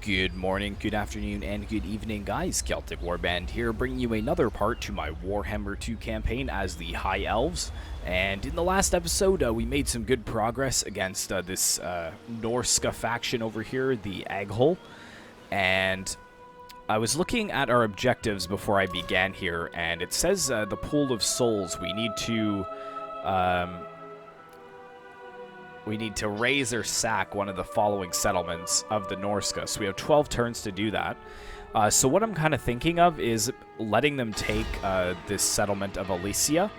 Good morning, good afternoon, and good evening, guys. Celtic Warband here, bringing you another part to my Warhammer 2 campaign as the High Elves. And in the last episode, we made some good progress against this Norska faction over here, the Aghol. And I was looking at our objectives before I began here, and it says the pool of souls. We need to raise or sack one of the following settlements of the Norska. So we have 12 turns to do that. So what I'm kind of thinking of is letting them take this settlement of Elysia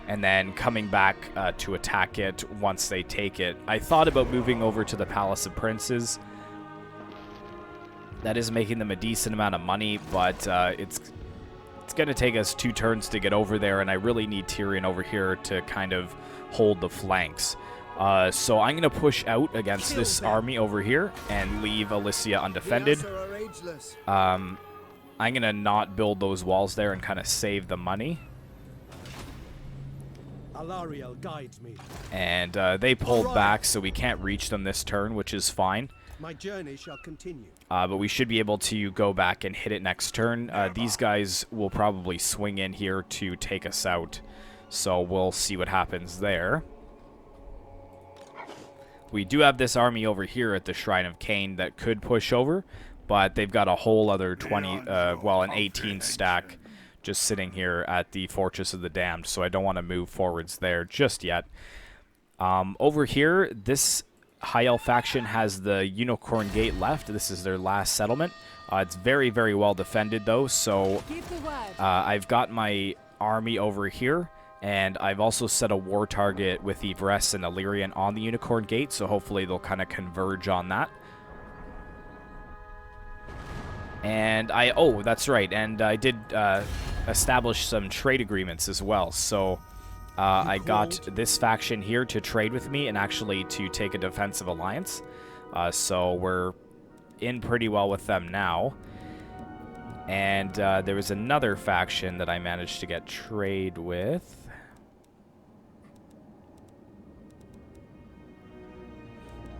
and then coming back to attack it once they take it. I thought about moving over to the Palace of Princes. That is making them a decent amount of money, but it's going to take us 2 turns to get over there, and I really need Tyrion over here to kind of hold the flanks. So I'm going to push out against this army over here and leave Elysia undefended. I'm going to not build those walls there and kind of save the money. Ellyrion guides me. And they pulled back, so we can't reach them this turn, which is fine. My journey shall continue. But we should be able to go back and hit it next turn. These guys will probably swing in here to take us out. So we'll see what happens there. We do have this army over here at the Shrine of Cain that could push over, but they've got a whole other 20, well, an 18 stack just sitting here at the Fortress of the Damned, so I don't want to move forwards there just yet. Over here, this High Elf faction has the Unicorn Gate left. This is their last settlement. It's very, very well defended, though, so I've got my army over here. And I've also set a war target with Yvresse and Ellyrion on the Unicorn Gate, so hopefully they'll kind of converge on that. And oh, that's right, and I did establish some trade agreements as well. So I got this faction here to trade with me and actually to take a defensive alliance. So we're in pretty well with them now. And there was another faction that I managed to get trade with.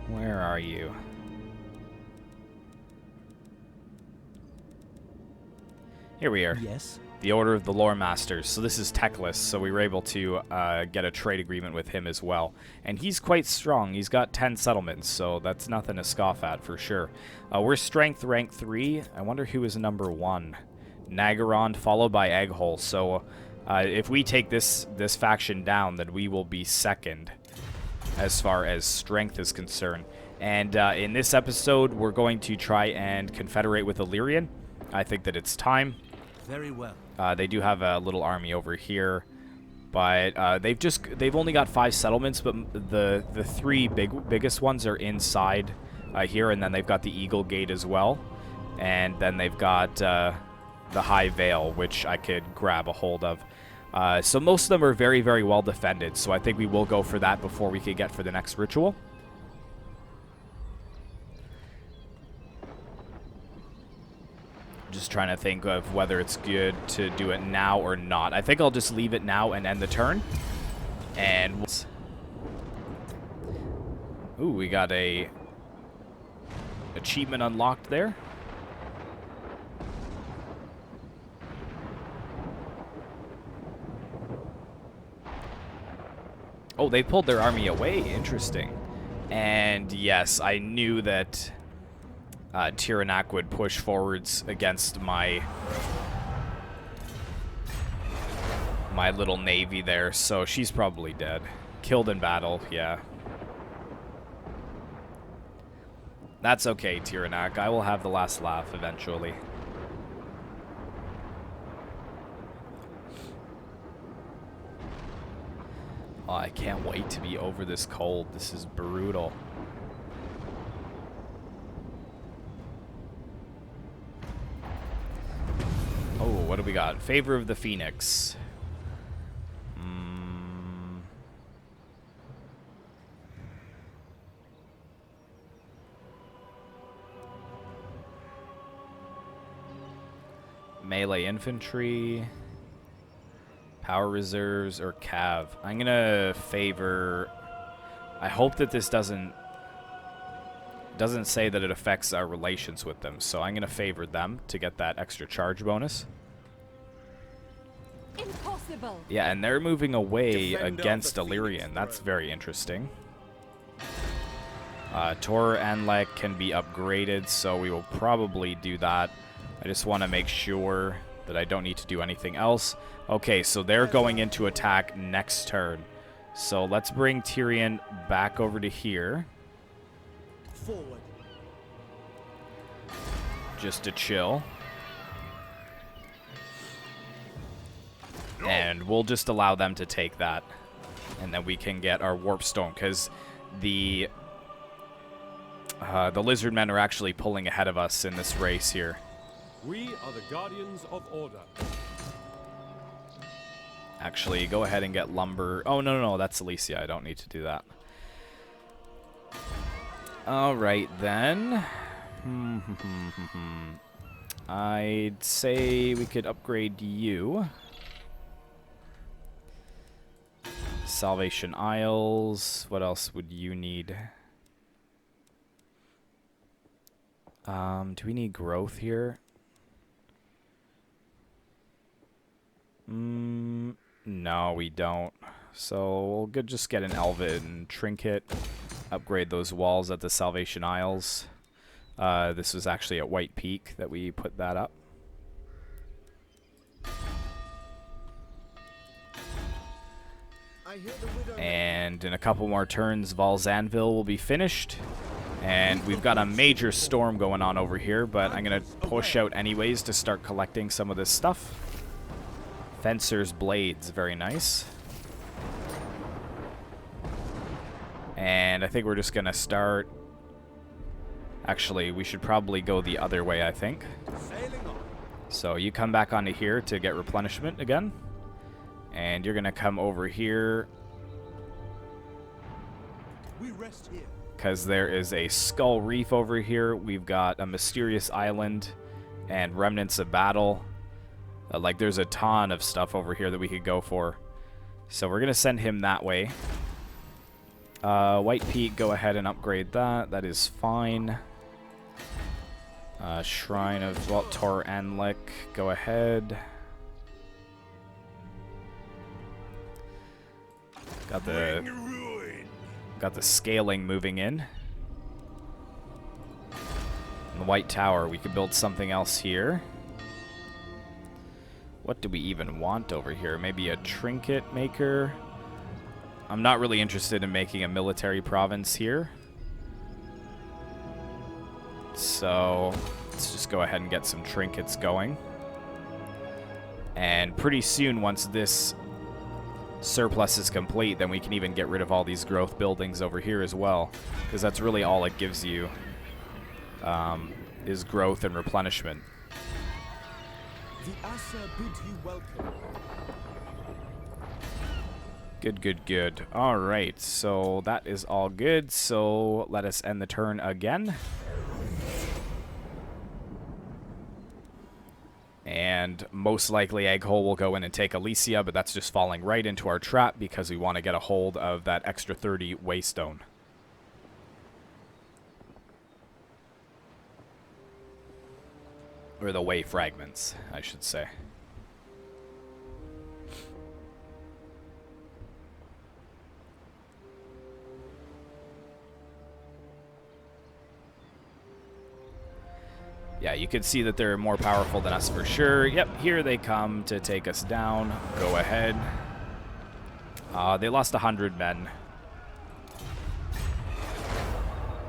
Where are you? Here we are. Yes. The Order of the Lore Masters. So this is Teclis, so we were able to get a trade agreement with him as well. And he's quite strong. He's got 10 settlements, so that's nothing to scoff at for sure. We're Strength rank 3. I wonder who is number 1. Nagaron, followed by Aghol. So if we take this faction down, then we will be second as far as strength is concerned. And in this episode, we're going to try and confederate with Illyrian. I think that it's time. Very well. They do have a little army over here, but they've only got 5 settlements, but the 3 biggest ones are inside here, and then they've got the Eagle Gate as well, and then they've got the High Vale, which I could grab a hold of. So most of them are very, very well defended, so I think we will go for that before we can get for the next ritual. Just trying to think of whether it's good to do it now or not. I think I'll just leave it now and end the turn. And ooh, we got a achievement unlocked there. Oh, they pulled their army away. Interesting. And yes, I knew that Tyrion would push forwards against my little navy there, so she's probably dead. Killed in battle, yeah. That's okay, Tyrion. I will have the last laugh eventually. Oh, I can't wait to be over this cold. This is brutal. Oh, what do we got? Favor of the Phoenix. Melee infantry. Power reserves or cav. I'm gonna favor. I hope that this doesn't Doesn't say that it affects our relations with them, so I'm going to favor them to get that extra charge bonus. Impossible. Yeah, and they're moving away Defender of against the Phoenix Illyrion. That's throne. very interesting. Tor Anlek can be upgraded, so we will probably do that. I just want to make sure that I don't need to do anything else. Okay, so they're going into attack next turn. So let's bring Tyrion back over to here. Forward. Just to chill. And we'll just allow them to take that. And then we can get our warp stone, because the lizard men are actually pulling ahead of us in this race here. We are the guardians of order. Actually, go ahead and get lumber. Oh, no, that's Alicia. I don't need to do that. All right, then. I'd say we could upgrade you. Salvation Isles. What else would you need? Do we need growth here? No, we don't. So we'll just get an Elven Trinket. Upgrade those walls at the Salvation Isles. This was actually at White Peak that we put that up. I hear the widow. And in a couple more turns, Val's Anvil will be finished. And we've got a major storm going on over here, but I'm going to push out anyways to start collecting some of this stuff. Fencer's Blades, very nice. And I think we're just going to start... Actually, we should probably go the other way, I think. Sailing on. So you come back onto here to get replenishment again. And you're going to come over here, We rest here. because there is a Skull Reef over here. We've got a Mysterious Island and Remnants of Battle. Like, there's a ton of stuff over here that we could go for. So we're going to send him that way. White Peak, go ahead and upgrade that. That is fine. Shrine of Tor Anlek, go ahead. Got the scaling moving in. And the White Tower, we could build something else here. What do we even want over here? Maybe a trinket maker? I'm not really interested in making a military province here. So let's just go ahead and get some trinkets going. And pretty soon, once this surplus is complete, then we can even get rid of all these growth buildings over here as well, because that's really all it gives you, is growth and replenishment. The Asa bids you welcome. Good. All right, so that is all good. So let us end the turn again. And most likely Aghol will go in and take Alicia, but that's just falling right into our trap because we want to get a hold of that extra 30 Waystone. Or the Way Fragments, I should say. Yeah, you can see that they're more powerful than us for sure. Yep, here they come to take us down. Go ahead. They lost 100 men.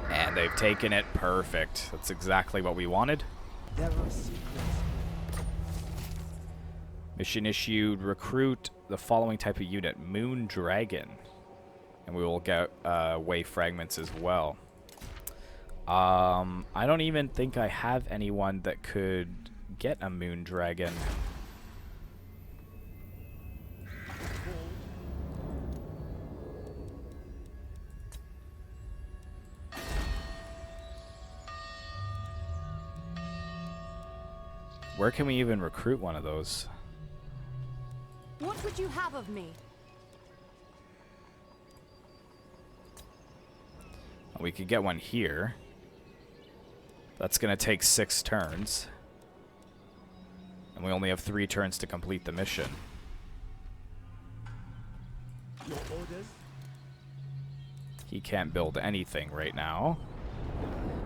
And they've taken it. Perfect. That's exactly what we wanted. There are secrets. Mission issued. Recruit the following type of unit. Moon Dragon. And we will get Way Fragments as well. I don't even think I have anyone that could get a Moon Dragon. Where can we even recruit one of those? What would you have of me? We could get one here. That's going to take 6 turns. And we only have 3 turns to complete the mission. Your orders? He can't build anything right now.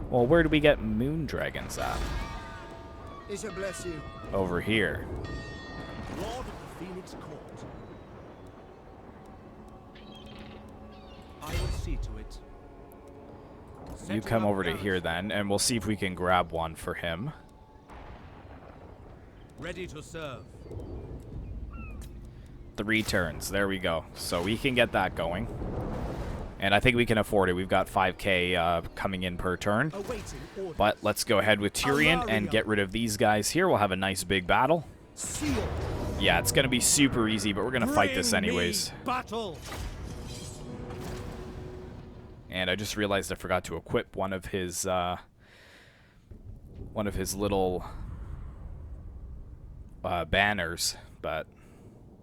Well, where do we get moon dragons at? It shall bless you. Over here. Lord of the Phoenix Court. I will see to it. You come over to here then, and we'll see if we can grab one for him. Ready to serve. 3 turns. There we go. So we can get that going. And I think we can afford it. We've got 5k coming in per turn. Awaiting orders. But let's go ahead with Tyrion and get rid of these guys here. We'll have a nice big battle. Sealed. Yeah, it's going to be super easy, but we're going to fight this Bring me anyways. battle. And I just realized I forgot to equip one of his little banners. But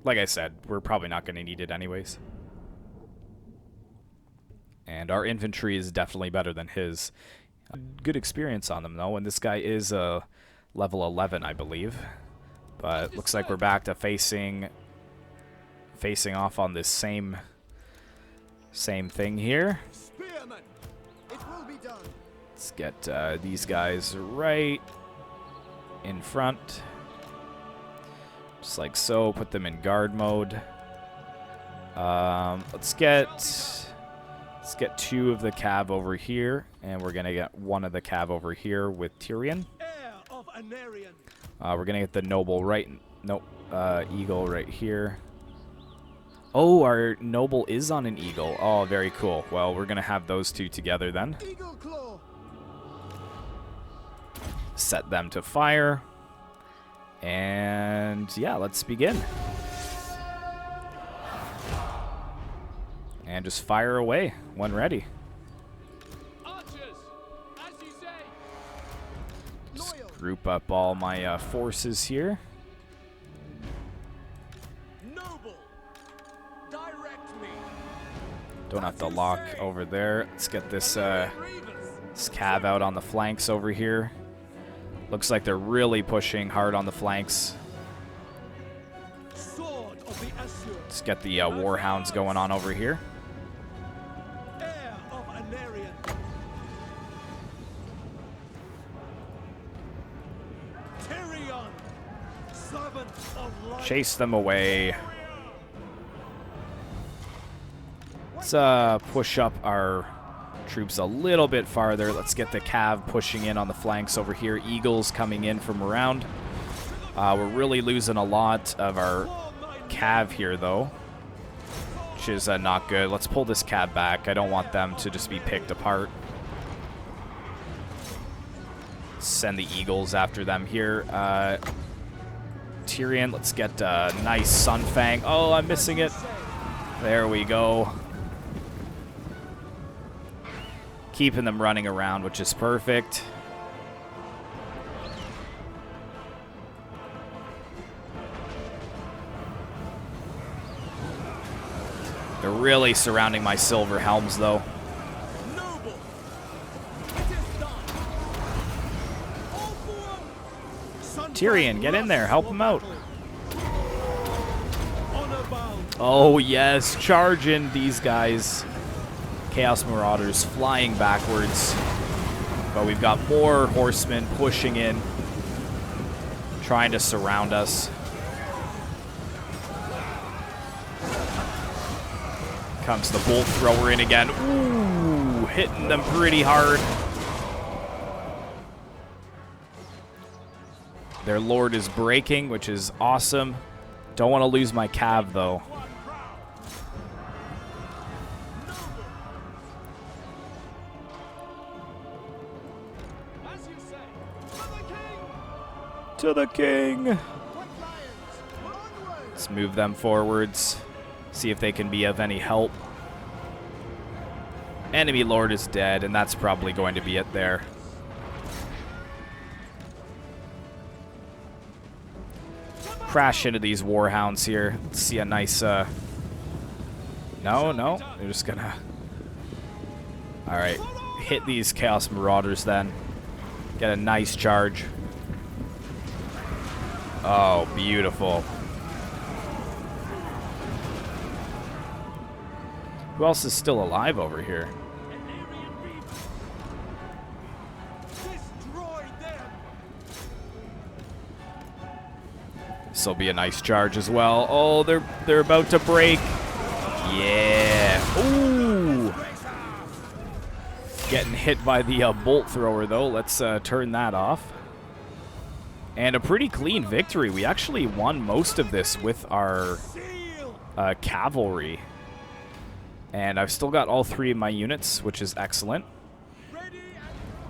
like I said, we're probably not going to need it anyways. And our infantry is definitely better than his. Good experience on them, though. And this guy is level 11, I believe. But looks like we're back to facing off on this same thing here. Spearman. It will be done. Let's get these guys right in front. Just like so. Put them in guard mode. Let's get 2 of the cav over here, and we're gonna get 1 of the cav over here with Tyrion. Heir of Ellyrion. We're gonna get the noble right. Nope, eagle right here. Oh, our noble is on an eagle. Oh, very cool. Well, we're gonna have those 2 together then. Eagle claw. Set them to fire, and yeah, let's begin. And just fire away when ready. Archers, as you say. Just group up all my forces here. Noble. Direct me. Don't have to lock over there. Let's get this cav out on the flanks over here. Looks like they're really pushing hard on the flanks. Sword of the Azure. Let's get the warhounds going on over here. Heir of Ellyrion. Tyrion. Servant of light. Chase them away. Let's push up our troops a little bit farther. Let's get the cav pushing in on the flanks over here. Eagles coming in from around. We're really losing a lot of our cav here, though, which is not good. Let's pull this cav back. I don't want them to just be picked apart. Send the eagles after them here. Tyrion, let's get a nice Sunfang. Oh, I'm missing it. There we go. Keeping them running around, which is perfect. They're really surrounding my silver helms, though. Noble. It is done. All for one. Tyrion, get in there. Help him out. Honor bound. Oh, yes. Charging these guys. Chaos Marauders flying backwards. But we've got more horsemen pushing in, trying to surround us. Comes the bolt thrower in again. Ooh, hitting them pretty hard. Their lord is breaking, which is awesome. Don't want to lose my cav, though. As you say. For the king. To the king. What lions? Onward. Let's move them forwards. See if they can be of any help. Enemy lord is dead, and that's probably going to be it there. Crash into these warhounds here. Let's see a nice, no, they're just gonna... Alright, hit these Chaos Marauders then. Get a nice charge. Oh, beautiful. Who else is still alive over here? Destroy them. This will be a nice charge as well. Oh, they're about to break. Yeah. Ooh. Getting hit by the bolt thrower though. Let's turn that off. And a pretty clean victory. We actually won most of this with our cavalry. And I've still got all 3 of my units, which is excellent.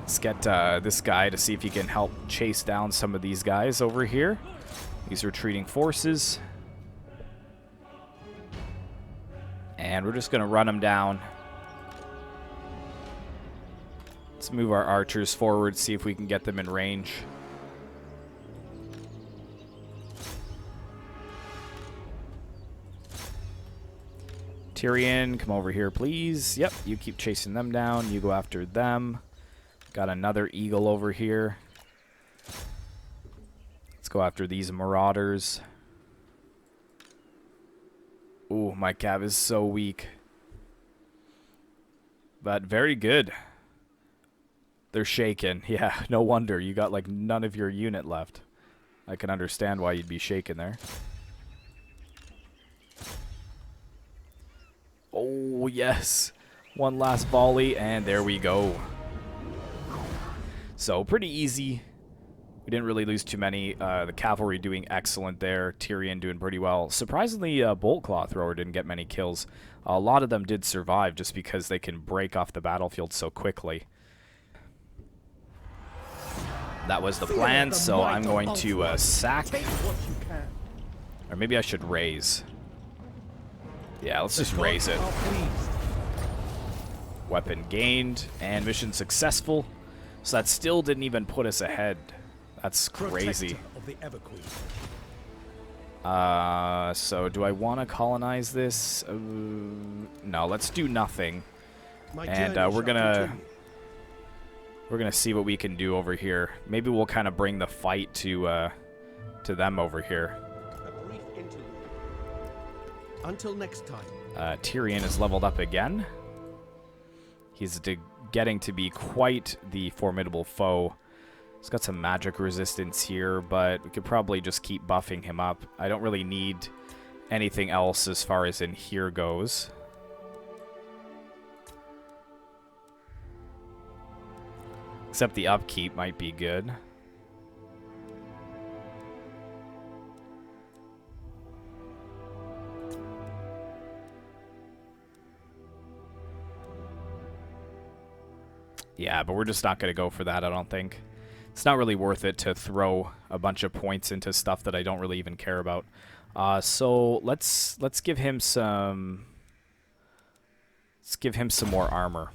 Let's get this guy to see if he can help chase down some of these guys over here. These retreating forces. And we're just going to run them down. Let's move our archers forward, see if we can get them in range. Tyrion, come over here, please. Yep, you keep chasing them down. You go after them. Got another eagle over here. Let's go after these marauders. Ooh, my cav is so weak. But very good. They're shaken. Yeah, no wonder. You got like none of your unit left. I can understand why you'd be shaken there. Oh, yes. One last volley, and there we go. So, pretty easy. We didn't really lose too many. The cavalry doing excellent there. Tyrion doing pretty well. Surprisingly, Bolt Claw Thrower didn't get many kills. A lot of them did survive just because they can break off the battlefield so quickly. That was the plan, so I'm going to sack. Or maybe I should raise. Yeah, let's just raise it. Weapon gained, and mission successful. So that still didn't even put us ahead. That's crazy. So do I want to colonize this? No, let's do nothing. And we're gonna see what we can do over here. Maybe we'll kind of bring the fight to them over here. A brief interlude. Until next time. Tyrion is leveled up again. He's getting to be quite the formidable foe. He's got some magic resistance here, but we could probably just keep buffing him up. I don't really need anything else as far as in here goes. Except the upkeep might be good. Yeah, but we're just not going to go for that, I don't think. It's not really worth it to throw a bunch of points into stuff that I don't really even care about. So let's give him some... Let's give him some more armor.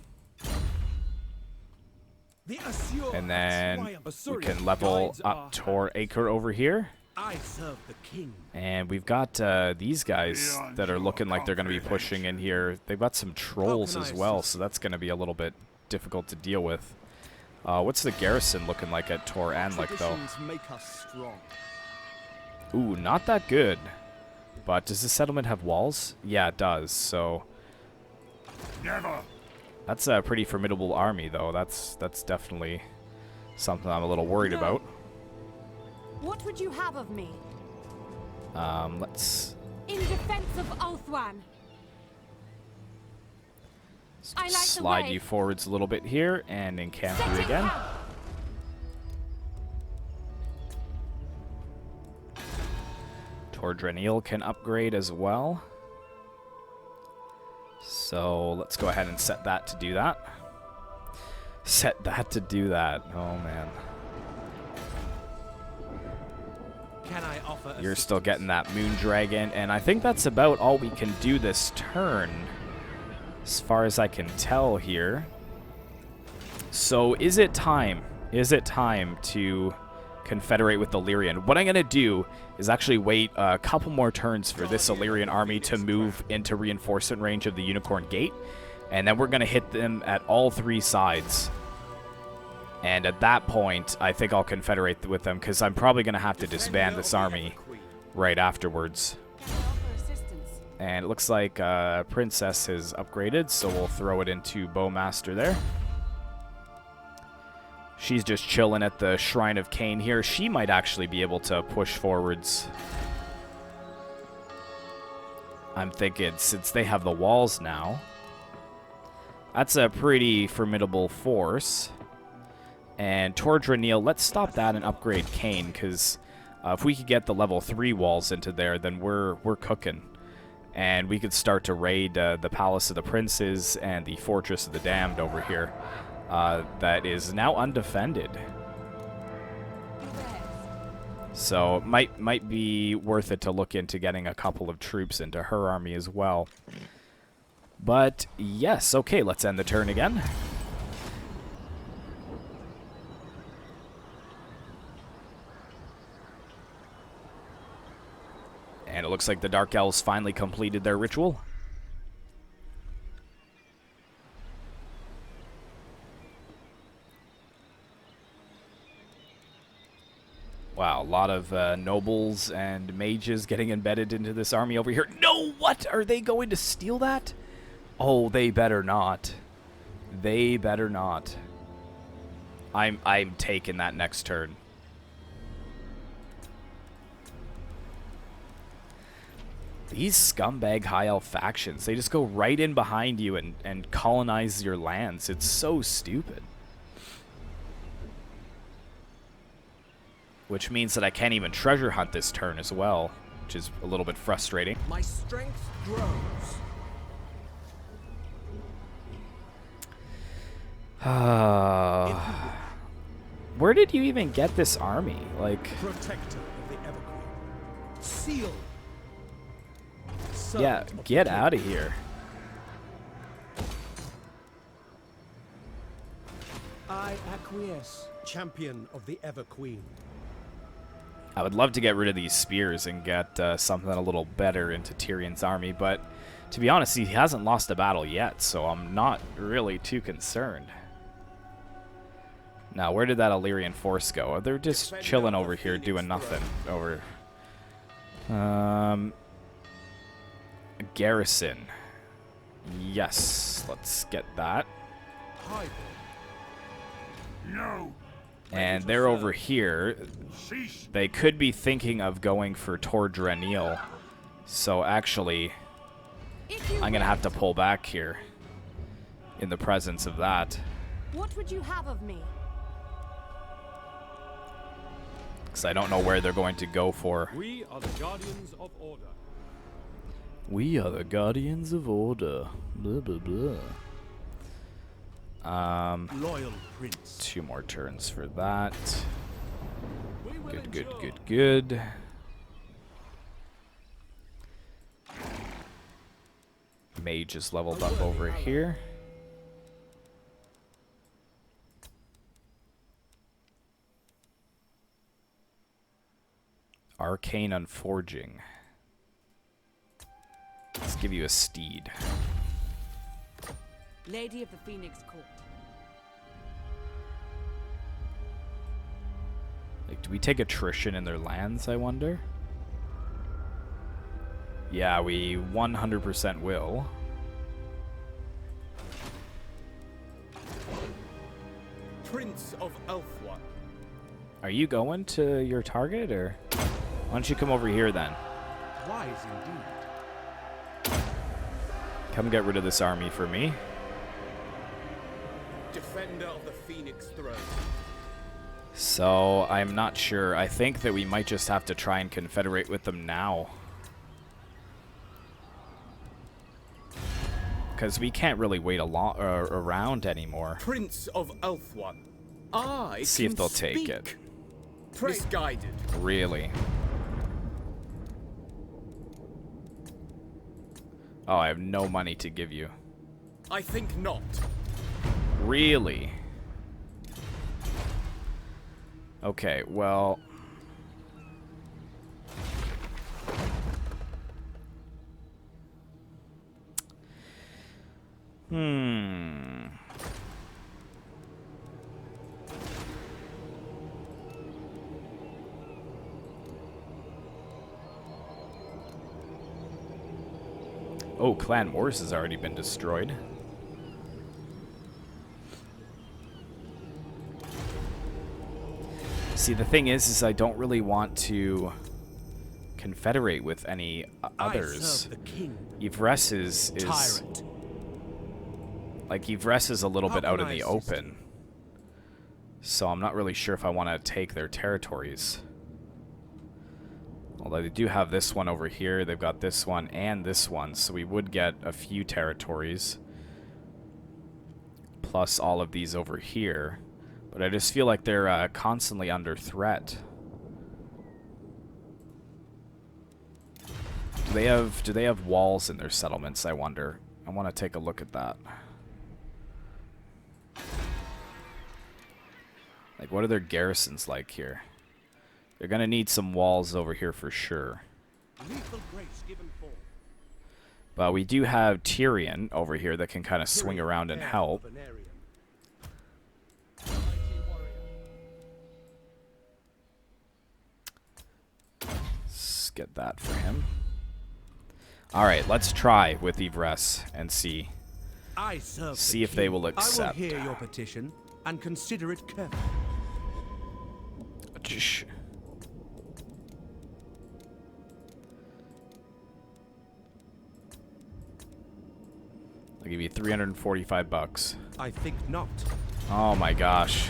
And then we can level up Tor Acre over here. And we've got these guys that are looking like they're going to be pushing in here. They've got some trolls as well, so that's going to be a little bit difficult to deal with. What's the garrison looking like at Tor Anlik, though? Ooh, not that good. But does the settlement have walls? Yeah, it does, so... That's a pretty formidable army, though. That's definitely something I'm a little worried about. What would you have of me? Let's... In defense of Ulthuan. Slide you forwards a little bit here and encamp you again. Tor Drenil can upgrade as well. So let's go ahead and set that to do that. Set that to do that. Oh man. Can I offer You're still getting that Moon Dragon, and I think that's about all we can do this turn, as far as I can tell here. So is it time? Is it time to confederate with Illyrian? What I'm going to do is actually wait a couple more turns for this Illyrian army to move into reinforcement range of the Unicorn Gate, and then we're going to hit them at all 3 sides. And at that point, I think I'll confederate with them, because I'm probably going to have to disband this army right afterwards. Can I offer assistance? And it looks like Princess has upgraded, so we'll throw it into Bowmaster there. She's just chilling at the Shrine of Cain here. She might actually be able to push forwards. I'm thinking, since they have the walls now, that's a pretty formidable force. And Tordra Neil, let's stop that and upgrade Cain, because if we could get the level 3 walls into there, then we're cooking. And we could start to raid the Palace of the Princes and the Fortress of the Damned over here. That is now undefended. So it might be worth it to look into getting a couple of troops into her army as well. But yes, okay, let's end the turn again. And it looks like the Dark Elves finally completed their ritual. Wow, a lot of nobles and mages getting embedded into this army over here. No, what? Are they going to steal that? Oh, they better not. They better not. I'm taking that next turn. These scumbag high elf factions, they just go right in behind you and colonize your lands. It's so stupid. Which means that I can't even treasure hunt this turn as well, which is a little bit frustrating. My strength grows. Where did you even get this army? Like, Protector of the Evergreen. Seal. yeah, Servant of get the out of here. I acquiesce. Champion of the Everqueen. I would love to get rid of these spears and get something a little better into Tyrion's army, but to be honest, he hasn't lost a battle yet, so I'm not really too concerned. Now, where did that Illyrian force go? They're just chilling over here doing nothing. Over. Garrison. Yes, let's get that. No. And they're over here. They could be thinking of going for Tordra Neil. So actually, I'm going to have to pull back here in the presence of that. What would you have of me? Because I don't know where they're going to go for. We are the guardians of order. We are the guardians of order. Blah, blah, blah. Loyal Prince. 2 more turns for that. We will Good, good, endure. good, good. Mage is leveled up over here. Arcane Unforging. Let's give you a steed. Lady of the Phoenix Court. Like, do we take attrition in their lands, I wonder? Yeah, we 100% will. Prince of Elfwan. Are you going to your target, or why don't you come over here then? Wise indeed. Come get rid of this army for me. Defender of the Phoenix throne. So, I'm not sure. I think that we might just have to try and confederate with them now. Because we can't really wait around anymore. Prince of Elfwan. I See if they'll take it. Misguided. Really? Oh, I have no money to give you. I think not. Really? Okay, well... Oh, Clan Wars has already been destroyed. See, the thing is I don't really want to confederate with any others. I serve the king. Yvresse is Tyrant. like Yvresse is a little bit How out in can the I assist open. So I'm not really sure if I want to take their territories. Although they do have this one over here, they've got this one and this one, so we would get a few territories. Plus all of these over here. But I just feel like they're constantly under threat. Do they have walls in their settlements, I wonder? I want to take a look at that. Like, what are their garrisons like here? They're going to need some walls over here for sure. Lethal grace given forth. But we do have Tyrion over here that can kind of swing Tyrion, around and heir help. of Ellyrion. Let's get that for him. Alright, let's try with Yvresse and see. I serve the See if they king. will accept. I will hear your petition and consider it carefully. Shh. I'll give you 345 bucks. I think not. Oh my gosh.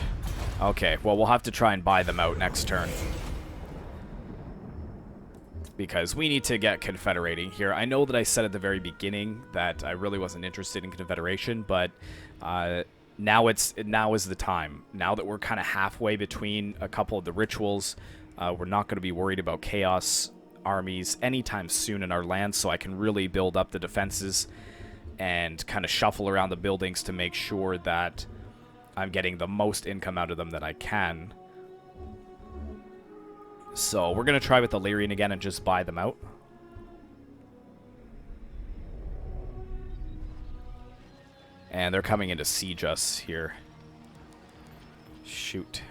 Okay, well we'll have to try and buy them out next turn. Because we need to get confederating here. I know that I said at the very beginning that I really wasn't interested in confederation, but now is the time. Now that we're kind of halfway between a couple of the rituals, we're not going to be worried about chaos armies anytime soon in our land, so I can really build up the defenses and kind of shuffle around the buildings to make sure that I'm getting the most income out of them that I can. So we're going to try with the Illyrian again and just buy them out. And they're coming in to siege us here. Shoot.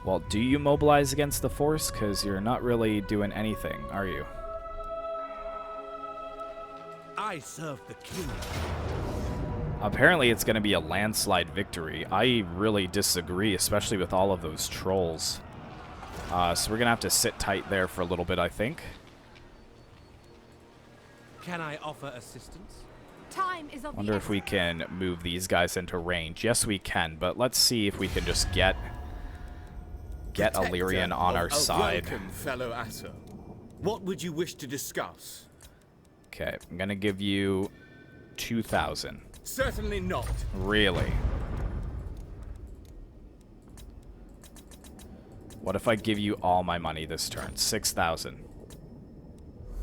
Well, do you mobilize against the force? Because you're not really doing anything, are you? I serve the king. Apparently it's going to be a landslide victory. I really disagree, especially with all of those trolls. So we're going to have to sit tight there for a little bit, I think. Can I offer assistance? Time is of Wonder the if we can move these guys into range. Yes, we can, but let's see if we can just get Illyrian on our side. Welcome, fellow Asser. What would you wish to discuss? Okay, I'm going to give you 2,000. Certainly not. Really? What if I give you all my money this turn? 6,000.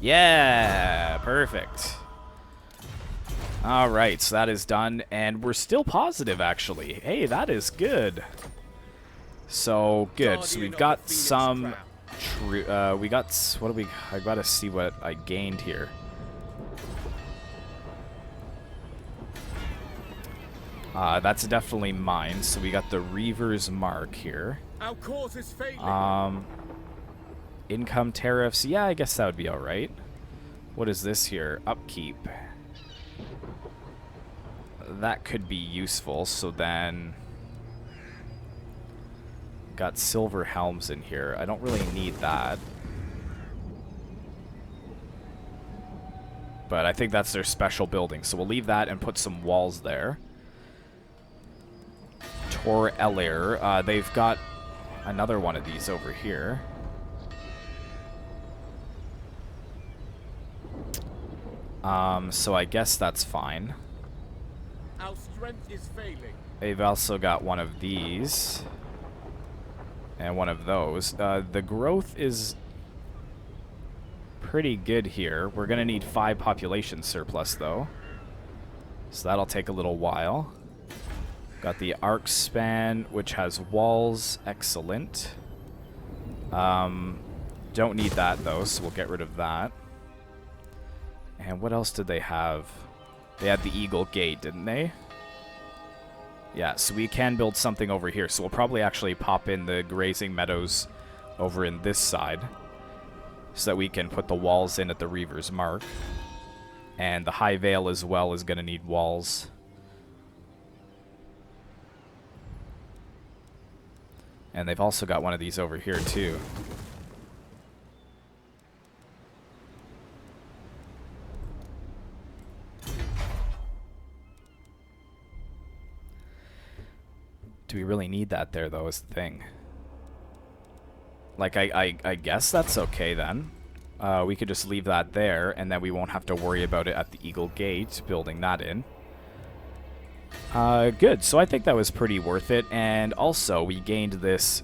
Yeah, perfect. All right, so that is done, and we're still positive, actually. Hey, that is good. So good. So we've got some. We got. What do we? I gotta see what I gained here. That's definitely mine. So we got the Reaver's Mark here. Our cause is failing. Income tariffs. Yeah, I guess that would be all right. What is this here? Upkeep. That could be useful. So then, got silver helms in here. I don't really need that. But I think that's their special building. So we'll leave that and put some walls there. Tor Ellyr. They've got another one of these over here. So I guess that's fine. Our strength is failing. They've also got one of these. And one of those. The growth is pretty good here. We're going to need 5 population surplus, though. So that'll take a little while. Got the arc span, which has walls. Excellent. Don't need that, though, so we'll get rid of that. And what else did they have? They had the Eagle Gate, didn't they? Yeah, so we can build something over here. So we'll probably actually pop in the grazing meadows over in this side so that we can put the walls in at the Reaver's Mark. And the High Vale as well is going to need walls. And they've also got one of these over here too. Do we really need that there, though, is the thing. Like, I guess that's okay, then. We could just leave that there, and then we won't have to worry about it at the Eagle Gate, building that in. Good. So I think that was pretty worth it. And also, we gained this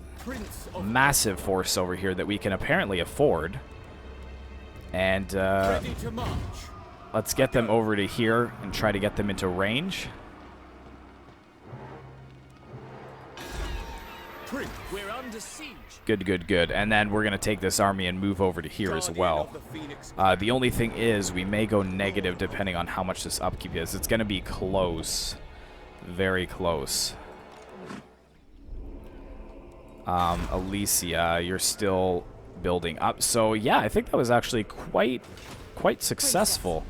massive force over here that we can apparently afford. And let's get them over to here and try to get them into range. We're under siege. Good, good, good. And then we're going to take this army and move over to here as well. The only thing is we may go negative depending on how much this upkeep is. It's going to be close. Very close. Alicia, you're still building up. So, yeah, I think that was actually quite successful.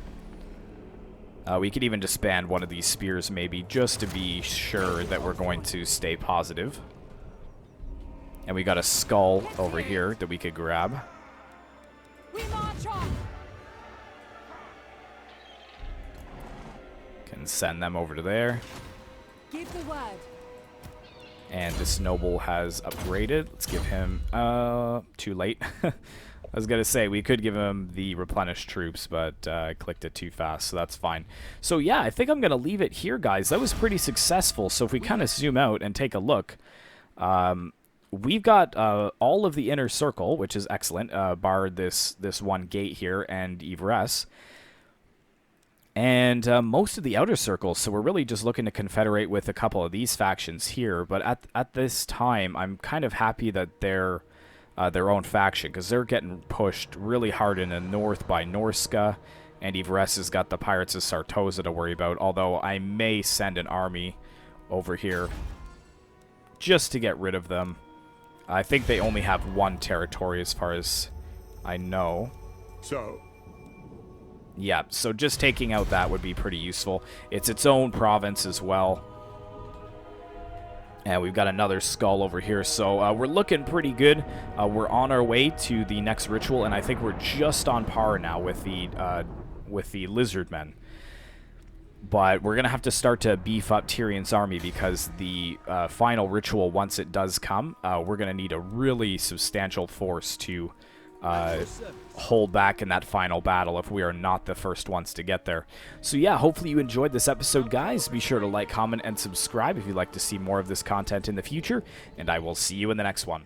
We could even disband one of these spears maybe just to be sure that we're going to stay positive. And we got a skull over here that we could grab. We march on. Can send them over to there. Give the word. And this noble has upgraded. Let's give him... too late. I was going to say, we could give him the replenished troops, but I clicked it too fast, so that's fine. So yeah, I think I'm going to leave it here, guys. That was pretty successful. So if we kind of zoom out and take a look... we've got all of the inner circle, which is excellent, bar this one gate here and Yvresse. And most of the outer circles, so we're really just looking to confederate with a couple of these factions here. But at this time, I'm kind of happy that they're their own faction, because they're getting pushed really hard in the north by Norska, and Yvresse has got the Pirates of Sartosa to worry about, although I may send an army over here just to get rid of them. I think they only have one territory as far as I know. So, yeah, so just taking out that would be pretty useful. It's its own province as well. And we've got another skull over here, so we're looking pretty good. We're on our way to the next ritual, and I think we're just on par now with the lizard men. But we're going to have to start to beef up Tyrion's army, because the final ritual, once it does come, we're going to need a really substantial force to hold back in that final battle if we are not the first ones to get there. So yeah, hopefully you enjoyed this episode, guys. Be sure to like, comment, and subscribe if you'd like to see more of this content in the future, and I will see you in the next one.